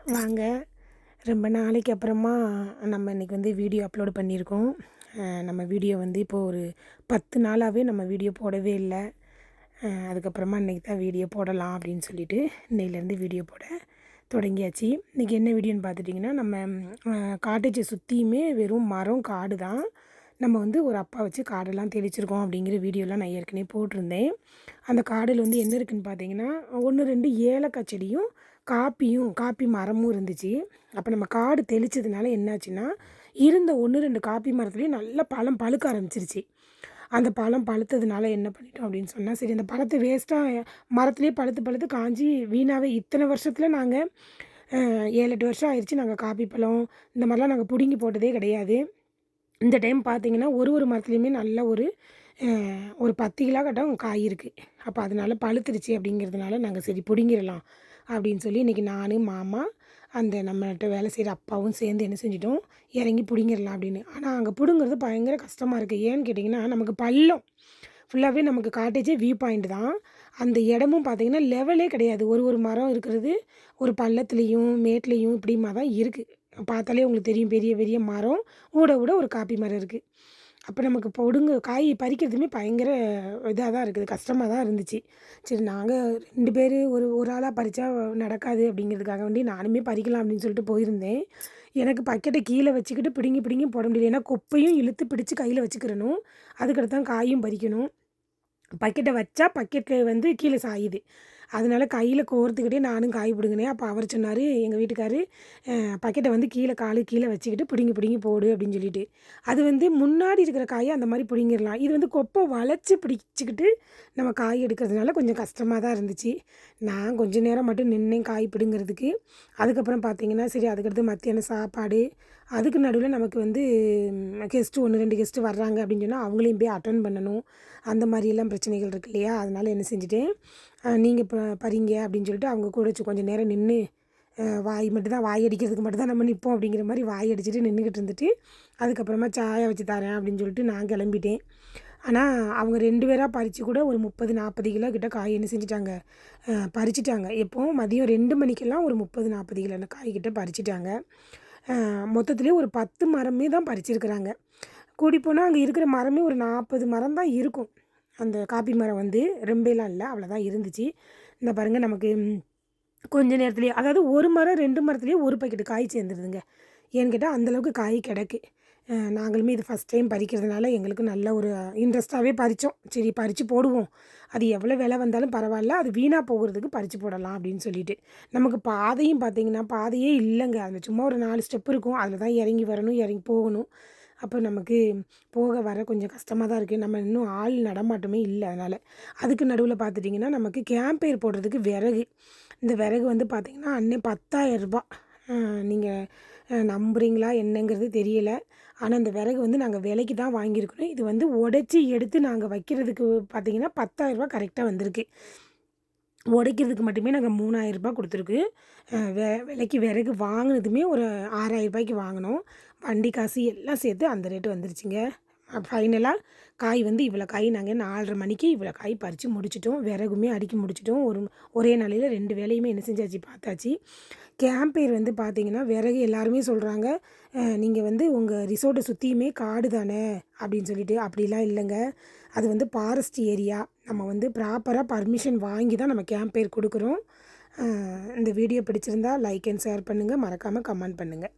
வாங்க. ரொம்ப நாளைக்கு அப்புறமா நம்ம இன்றைக்கி வந்து வீடியோ அப்லோட் பண்ணியிருக்கோம். நம்ம வீடியோ வந்து இப்போது ஒரு 10 நாளாகவே நம்ம வீடியோ போடவே இல்லை. அதுக்கப்புறமா இன்றைக்கி தான் வீடியோ போடலாம் அப்படின்னு சொல்லிட்டு இன்னையிலேருந்து வீடியோ போட தொடங்கியாச்சு. இன்றைக்கி என்ன வீடியோன்னு பார்த்துட்டிங்கன்னா, நம்ம காட்டேஜை சுற்றியுமே வெறும் மரம், காடு தான். நம்ம வந்து ஒரு அப்பா வச்சு காடெல்லாம் தெளிச்சிருக்கோம் அப்படிங்கிற வீடியோலாம் நான் ஏற்கனவே போட்டிருந்தேன். அந்த காடில் வந்து என்ன இருக்குதுன்னு பார்த்தீங்கன்னா, 1, 2 ஏலக்காய் செடியும் காப்பி மரமும் இருந்துச்சு. அப்போ நம்ம காடு தெளித்ததுனால என்னாச்சுன்னா, இருந்த 1, 2 காப்பி மரத்துலேயும் நல்ல பழம் பழுக்க ஆரம்பிச்சிருச்சு. அந்த பழம் பழுத்ததுனால என்ன பண்ணிட்டோம் அப்படின்னு சொன்னால், சரி அந்த பழத்தை வேஸ்ட்டாக மரத்துலேயே பழுத்து பழுத்து காஞ்சி வீணாகவே இத்தனை வருஷத்தில் நாங்கள் 7, 8 வருஷம் ஆயிடுச்சு நாங்கள் காப்பி பழம் இந்த மாதிரிலாம் நாங்கள் பிடுங்கி போட்டதே கிடையாது. இந்த டைம் பார்த்தீங்கன்னா, ஒரு மரத்துலேயுமே நல்ல ஒரு 10 கிலோ கட்டம் காய் இருக்குது. அப்போ அதனால பழுத்துருச்சு அப்படிங்கிறதுனால நாங்கள் சரி பிடுங்கிடலாம் அப்படின்னு சொல்லி இன்றைக்கி நான், மாமா, அந்த நம்மள்ட்ட வேலை செய்கிற அப்பாவும் சேர்ந்து என்ன செஞ்சிட்டோம், இறங்கி பிடுங்கிடலாம் அப்படின்னு. ஆனால் அங்கே பிடுங்குறது பயங்கர கஷ்டமாக இருக்குது. ஏன்னு கேட்டிங்கன்னா, நமக்கு பள்ளம் ஃபுல்லாகவே நமக்கு காட்டேஜே வியூ பாயிண்ட் தான். அந்த இடமும் பார்த்திங்கன்னா லெவலே கிடையாது. ஒரு மரம் இருக்கிறது ஒரு பள்ளத்துலேயும் மேட்லேயும் இப்படிமா தான் இருக்குது. பார்த்தாலே உங்களுக்கு தெரியும், பெரிய பெரிய மரம் ஊட ஒரு காப்பி மரம் இருக்குது. அப்போ நமக்கு காய் பறிக்கிறதுமே பயங்கர இதாக தான் இருக்குது, கஷ்டமாக தான் இருந்துச்சு. சரி நாங்கள் 2 பேர் ஒரு ஆளாக பறித்தா நடக்காது அப்படிங்கிறதுக்காக வேண்டி நானுமே பறிக்கலாம் அப்படின்னு சொல்லிட்டு போயிருந்தேன். எனக்கு பக்கெட்டை கீழே வச்சுக்கிட்டு பிடுங்கி போட முடியல. ஏன்னா குப்பையும் இழுத்து பிடிச்சி கையில் வச்சுக்கிறணும், அதுக்கடுத்து தான் காயும் பறிக்கணும். பக்கெட்டை வச்சா பக்கெட்டில் வந்து கீழே சாயுது. அதனால கையில் கோர்த்துக்கிட்டே நானும் காய் பிடுங்கினேன். அப்போ அவர் சொன்னார், எங்கள் வீட்டுக்காரு, பக்கெட்டை வந்து காலு கீழே வச்சுக்கிட்டு பிடுங்கி போடு அப்படின்னு சொல்லிட்டு. அது வந்து முன்னாடி இருக்கிற காயை அந்த மாதிரி பிடுங்கிடலாம். இது வந்து கொப்பை வளைச்சி பிடிச்சிக்கிட்டு நம்ம காய் எடுக்கிறதுனால கொஞ்சம் கஷ்டமாக தான் இருந்துச்சு. நான் கொஞ்ச நேரம் மட்டும் நின்னேன் காய் பிடுங்கிறதுக்கு. அதுக்கப்புறம் பார்த்தீங்கன்னா, சரி அதுக்கடுத்து மத்தியானம் சாப்பாடு, அதுக்கு நடுவில் நமக்கு வந்து கெஸ்ட்டு 1, 2 கெஸ்ட்டு வர்றாங்க அப்படின்னு சொன்னால் அவங்களையும் போய் அட்டெண்ட் பண்ணணும். அந்த மாதிரியெல்லாம் பிரச்சனைகள் இருக்கு இல்லையா? அதனால் என்ன செஞ்சுட்டேன், நீங்கள் இப்போ பறிங்க அப்படின்னு சொல்லிட்டு அவங்க கூட கொஞ்சம் நேரம் நின்று வாய் அடிக்கிறதுக்கு மட்டும் தான் நம்ம நிற்போம் அப்படிங்கிற மாதிரி வாய் அடிச்சுட்டு நின்றுக்கிட்டு இருந்துட்டு, அதுக்கப்புறமா சாயா வச்சு தரேன் அப்படின்னு சொல்லிட்டு நான் கிளம்பிட்டேன். ஆனால் அவங்க 2 பேராக பறித்து கூட ஒரு 30, 40 கிலோ கிட்ட காய் என்ன செஞ்சுட்டாங்க, பறிச்சிட்டாங்க. எப்போது மதியம் 2 மணிக்கெல்லாம் ஒரு 30, 40 கிலோ காய் கிட்ட பறிச்சிட்டாங்க. மொத்தத்துலேயே ஒரு 10 மரமே தான் பறிச்சிருக்கிறாங்க. கூடிப்போனால் அங்கே இருக்கிற மரமே ஒரு 40 மரம் தான் இருக்கும். அந்த காப்பி மரம் வந்து ரொம்பலாம் இல்லை, அவ்வளோதான் இருந்துச்சு. இந்த பாருங்கள், நமக்கு கொஞ்ச நேரத்துலேயே, அதாவது ஒரு மரம் 2 மரத்துலேயே ஒரு பாக்கெட்டு காய் சேர்ந்துருதுங்க. ஏன்னு கேட்டால் அந்தளவுக்கு காய் கிடக்கு. நாங்களுமே இது ஃபஸ்ட் டைம் பறிக்கிறதுனால எங்களுக்கு நல்ல ஒரு இன்ட்ரெஸ்ட்டாகவே பறித்தோம். சரி பறித்து போடுவோம், அது எவ்வளோ விலை வந்தாலும் பரவாயில்ல, அது வீணாக போகிறதுக்கு பறித்து போடலாம் அப்படின்னு சொல்லிட்டு. நமக்கு பாதையும் பார்த்திங்கன்னா பாதையே இல்லைங்க. அதில் சும்மா ஒரு 4 ஸ்டெப் இருக்கும், அதில் தான் இறங்கி வரணும், இறங்கி போகணும். அப்போ நமக்கு போக வர கொஞ்சம் கஷ்டமாக தான் இருக்குது. நம்ம இன்னும் ஆள் நடமாட்டமே இல்லை. அதனால் அதுக்கு நடுவில் பார்த்துட்டிங்கன்னா, நமக்கு கேம்ப் ஃபயர் போடுறதுக்கு விறகு, இந்த விறகு வந்து பார்த்திங்கன்னா அன்னைக்கு 10,000 ரூபா. நீங்கள் நம்புறீங்களா என்னங்கிறது தெரியலை. ஆனால் இந்த விறகு வந்து நாங்கள் விலைக்கு தான் வாங்கியிருக்கிறோம். இது வந்து உடச்சி எடுத்து நாங்கள் வைக்கிறதுக்கு பார்த்திங்கன்னா 10,000 ரூபா கரெக்டாக வந்திருக்கு. உடைக்கிறதுக்கு மட்டுமே நாங்கள் 3,000 ரூபா கொடுத்துருக்கு. விலைக்கு விறகு வாங்கினதுமே ஒரு 6,000 ரூபாய்க்கு வாங்கினோம். வண்டி காசு எல்லாம் சேர்த்து அந்த ரேட்டு வந்துருச்சுங்க. ஃபைனலாக காய் வந்து இவ்வளோ காய் நாங்கள் 4:30 மணிக்கு இவ்வளோ காய் பறித்து முடிச்சிட்டோம். விறகுமே அடுக்கி முடிச்சிட்டோம். ஒரே நாளையில் 2 வேலையுமே என்ன செஞ்சாச்சு, பார்த்தாச்சு. கேம்ப் ஃபயர் வந்து பார்த்திங்கன்னா, விறகு எல்லாருமே சொல்கிறாங்க, நீங்கள் வந்து உங்கள் ரிசோர்ட்டை சுற்றியுமே காடு தானே அப்படின்னு சொல்லிட்டு. அப்படிலாம் இல்லைங்க, அது வந்து ஃபாரஸ்ட் ஏரியா. நம்ம வந்து ப்ராப்பராக பர்மிஷன் வாங்கி தான் நம்ம கேம்ப் ஃபயர் கொடுக்குறோம். இந்த வீடியோ பிடிச்சிருந்தா லைக் அண்ட் ஷேர் பண்ணுங்கள், மறக்காமல் கமெண்ட் பண்ணுங்கள்.